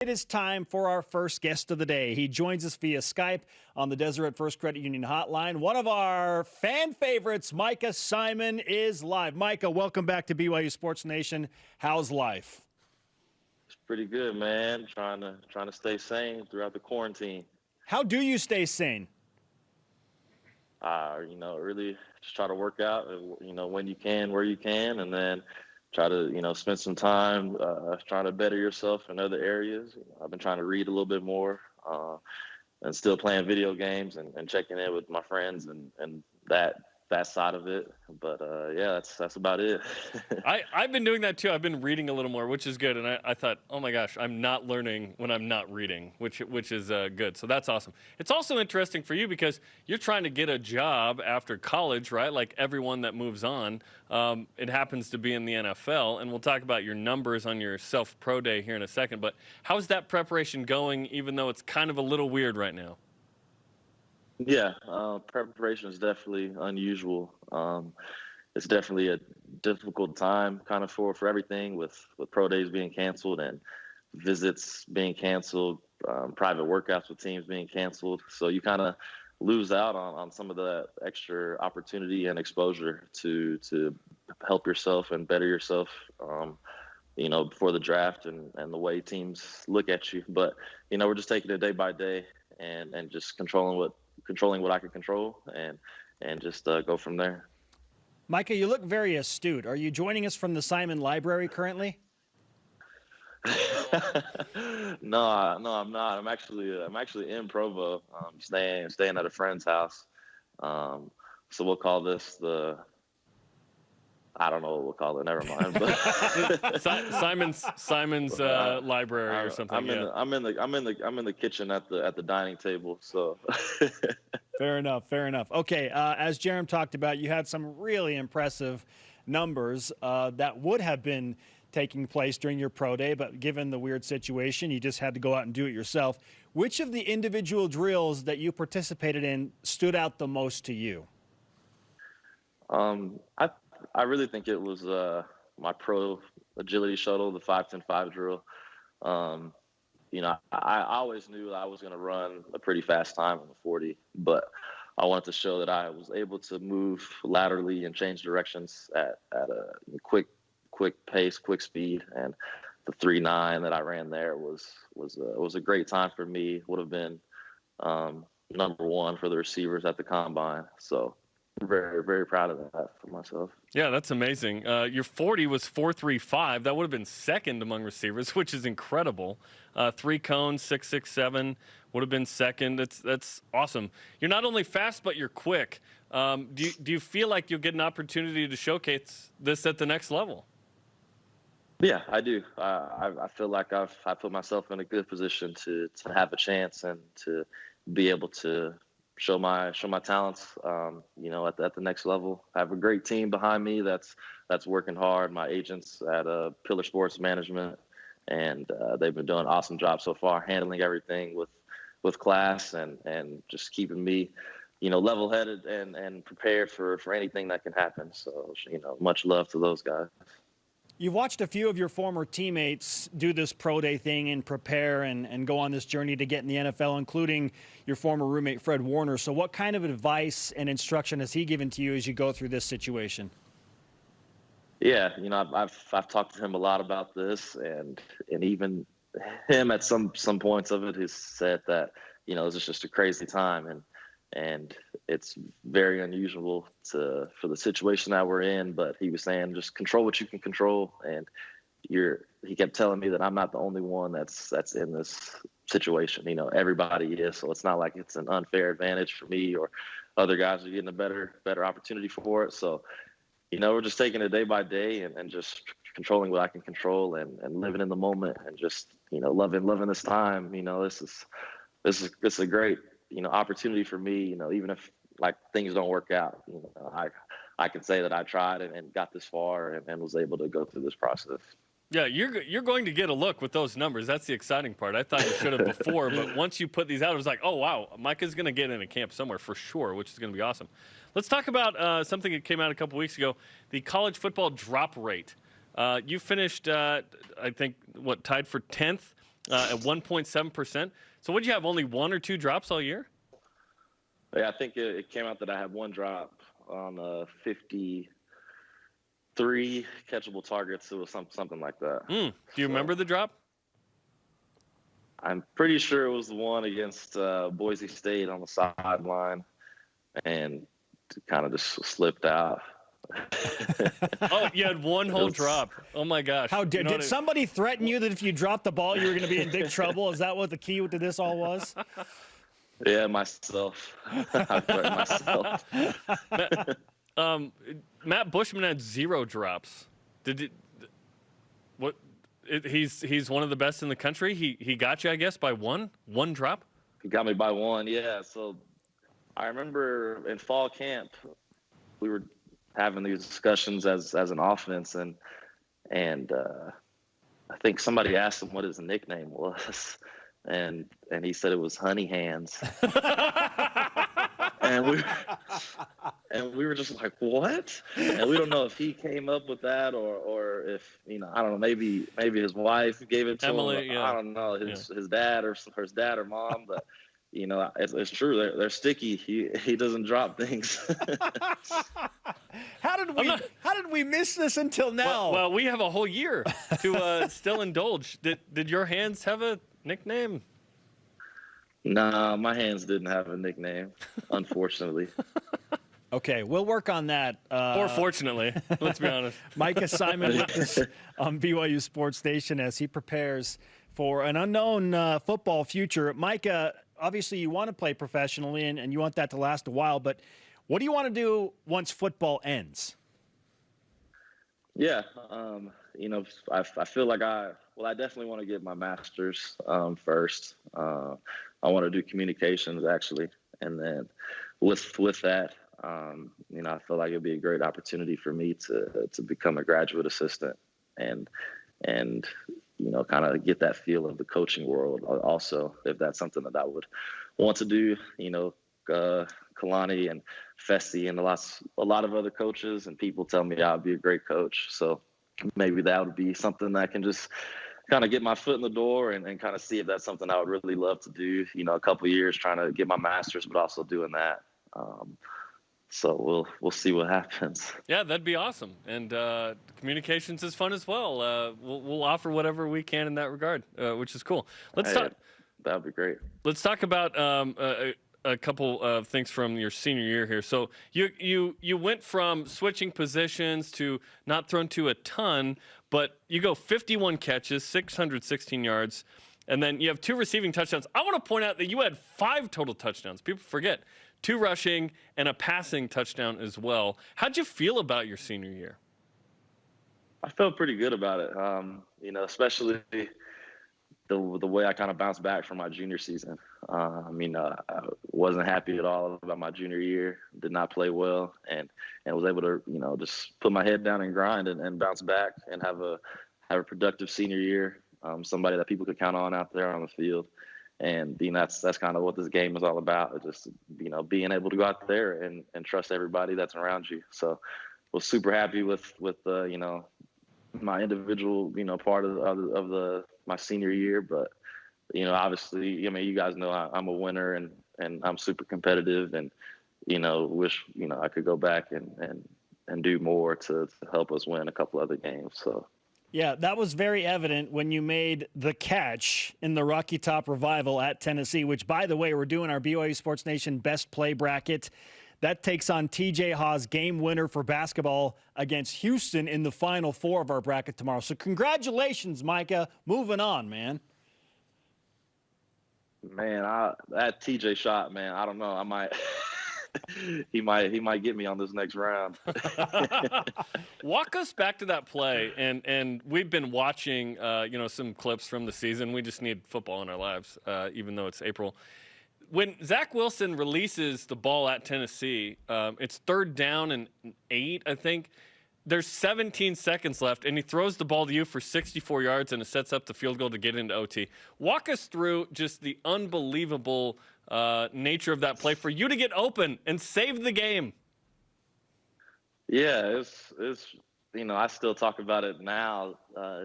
It is time for our first guest of the day. He joins us via Skype on the Deseret First Credit Union hotline. One of our fan favorites, Micah Simon, is live. Micah, welcome back to BYU Sports Nation. How's life? It's pretty good, man. Trying to stay sane throughout the quarantine. How do you stay sane? Really just try to work out, when you can, where you can, and then try to, spend some time trying to better yourself in other areas. I've been trying to read a little bit more and still playing video games and checking in with my friends and that side of it. But, yeah, that's about it. I've been doing that, too. I've been reading a little more, which is good. And I thought, oh, my gosh, I'm not learning when I'm not reading, which is good. So that's awesome. It's also interesting for you because you're trying to get a job after college, right? Like everyone that moves on. It happens to be in the NFL. And we'll talk about your numbers on your self-pro day here in a second. But how's that preparation going, even though it's kind of a little weird right now? Yeah, preparation is definitely unusual. It's definitely a difficult time kind of for everything with pro days being canceled and visits being canceled, private workouts with teams being canceled. So you kind of lose out on some of the extra opportunity and exposure to help yourself and better yourself, before the draft and the way teams look at you. But, we're just taking it day by day and just controlling what I can control and just go from there. Micah, you look very astute. Are you joining us from the Simon Library currently? No, I'm not. I'm actually in Provo, staying at a friend's house. So we'll call this I don't know what we'll call it. Never mind. But Simon's library or something. I'm in the kitchen at the dining table. So Fair enough. Okay, as Jerem talked about, you had some really impressive numbers that would have been taking place during your pro day, but given the weird situation, you just had to go out and do it yourself. Which of the individual drills that you participated in stood out the most to you? I really think it was my pro agility shuttle, the 5-10-5 drill. I always knew I was going to run a pretty fast time on the 40, but I wanted to show that I was able to move laterally and change directions at a quick pace, quick speed. And the 3.9 that I ran there was a great time for me. Would have been number one for the receivers at the combine. So very, very proud of that for myself. Yeah, that's amazing. Your 40 was 4.35. That would have been second among receivers, which is incredible. 3 cones, 6.67 would have been second. That's awesome. You're not only fast, but you're quick. Do you feel like you'll get an opportunity to showcase this at the next level? Yeah, I do. I feel like I put myself in a good position to have a chance and to be able to show my talents, at the next level. I have a great team behind me that's working hard. My agents at Pillar Sports Management, and they've been doing an awesome job so far, handling everything with class and just keeping me, level-headed and prepared for anything that can happen. So, much love to those guys. You've watched a few of your former teammates do this pro day thing and prepare and go on this journey to get in the NFL, including your former roommate, Fred Warner. So what kind of advice and instruction has he given to you as you go through this situation? Yeah, I've talked to him a lot about this, and even him at some points of it, he's said that, this is just a crazy time, and it's very unusual for the situation that we're in. But he was saying, just control what you can control. And he kept telling me that I'm not the only one that's in this situation. Everybody is. So it's not like it's an unfair advantage for me or other guys are getting a better opportunity for it. So, we're just taking it day by day and just controlling what I can control and living in the moment and just, loving this time. This is a great, opportunity for me, even if like things don't work out, I can say that I tried and got this far and was able to go through this process. Yeah, you're going to get a look with those numbers. That's the exciting part. I thought you should have before, but once you put these out, it was like, oh, wow, Micah's going to get in a camp somewhere for sure, which is going to be awesome. Let's talk about something that came out a couple weeks ago, the college football drop rate. You finished, I think, tied for 10th at 1.7%. So what did you have, only 1 or 2 drops all year? Yeah, I think it came out that I had 1 drop on 53 catchable targets. It was something like that. Do you remember the drop? I'm pretty sure it was the one against Boise State on the sideline, and kind of just slipped out. Oh, you had 1 whole drop. Oh my gosh! How did somebody threaten you that if you dropped the ball, you were going to be in big trouble? Is that what the key to this all was? Yeah, myself. I threatened myself. Matt Bushman had 0 drops. He's one of the best in the country. He got you, I guess, by one drop. He got me by 1. Yeah. So I remember in fall camp, we were having these discussions as an offense, and I think somebody asked him what his nickname was, and he said it was Honey Hands. and we were just like, what? And we don't know if he came up with that or if, I don't know, maybe his wife gave it to Emily, him. yeah. I don't know, his dad or his dad or mom, but it's true. They're sticky. He doesn't drop things. How did we miss this until now? Well, we have a whole year to still indulge. Did your hands have a nickname? Nah, my hands didn't have a nickname, unfortunately. Okay, we'll work on that. Or fortunately, let's be honest. Micah Simon with us on BYU Sports Station as he prepares for an unknown football future. Micah, obviously you want to play professionally and you want that to last a while, but what do you want to do once football ends? Yeah, I feel like I definitely want to get my master's first. I want to do communications actually, and then with that, I feel like it'd be a great opportunity for me to become a graduate assistant and kind of get that feel of the coaching world. Also, if that's something that I would want to do, Kalani and Fessy and a lot of other coaches and people tell me I'd be a great coach. So maybe that would be something that I can just kind of get my foot in the door and kind of see if that's something I would really love to do, a couple of years trying to get my master's, but also doing that. So we'll see what happens. Yeah, that'd be awesome. And communications is fun as well. We'll offer whatever we can in that regard, which is cool. Let's talk. That'd be great. Let's talk about a couple of things from your senior year here. So you went from switching positions to not thrown to a ton, but you go 51 catches, 616 yards, and then you have 2 receiving touchdowns. I want to point out that you had 5 total touchdowns. People forget. 2 rushing and a passing touchdown as well. How'd you feel about your senior year? I felt pretty good about it. Especially the way I kind of bounced back from my junior season. I wasn't happy at all about my junior year. Did not play well, and was able to just put my head down and grind and bounce back and have a productive senior year. Somebody that people could count on out there on the field. And that's kind of what this game is all about. Just being able to go out there and trust everybody that's around you. So, was super happy with my individual part of my senior year. But obviously, you guys know I'm a winner and I'm super competitive and wish I could go back and do more to help us win a couple other games. So. Yeah, that was very evident when you made the catch in the Rocky Top Revival at Tennessee, which, by the way, we're doing our BYU Sports Nation Best Play Bracket. That takes on TJ Haas, game winner for basketball against Houston in the Final Four of our bracket tomorrow. So congratulations, Micah. Moving on, man. Man, that TJ shot, man, I don't know. I might... he might get me on this next round. Walk us back to that play, and we've been watching some clips from the season. We just need football in our lives, even though it's April. When Zach Wilson releases the ball at Tennessee, it's 3rd down and 8, I think. There's 17 seconds left, and he throws the ball to you for 64 yards, and it sets up the field goal to get into OT. Walk us through just the unbelievable nature of that play for you to get open and save the game. Yeah, it's I still talk about it now.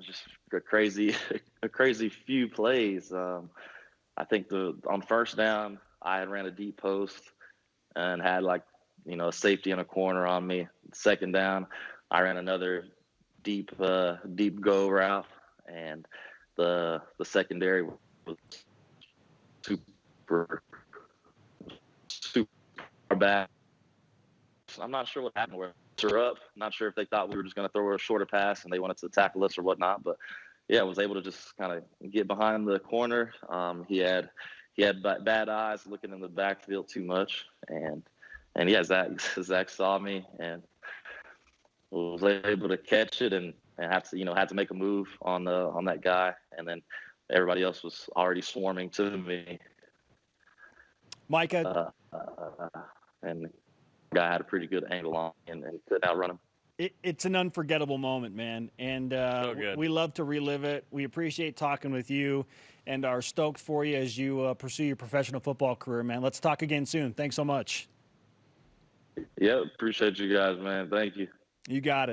Just a crazy, a crazy few plays. I think on first down, I had ran a deep post and had a safety in a corner on me. Second down, I ran another deep go route, and the secondary was super bad. I'm not sure what happened. We're up. Not sure if they thought we were just going to throw a shorter pass and they wanted to tackle us or whatnot. But yeah, I was able to just kind of get behind the corner. He had bad eyes, looking in the backfield too much, and yeah, Zach saw me and was able to catch it and had to make a move on that guy, and then everybody else was already swarming to me. Micah, and the guy had a pretty good angle on and couldn't outrun him. It's an unforgettable moment, man, and we love to relive it. We appreciate talking with you and are stoked for you as you pursue your professional football career, man. Let's talk again soon. Thanks so much. Yeah, appreciate you guys, man. Thank you. You got it.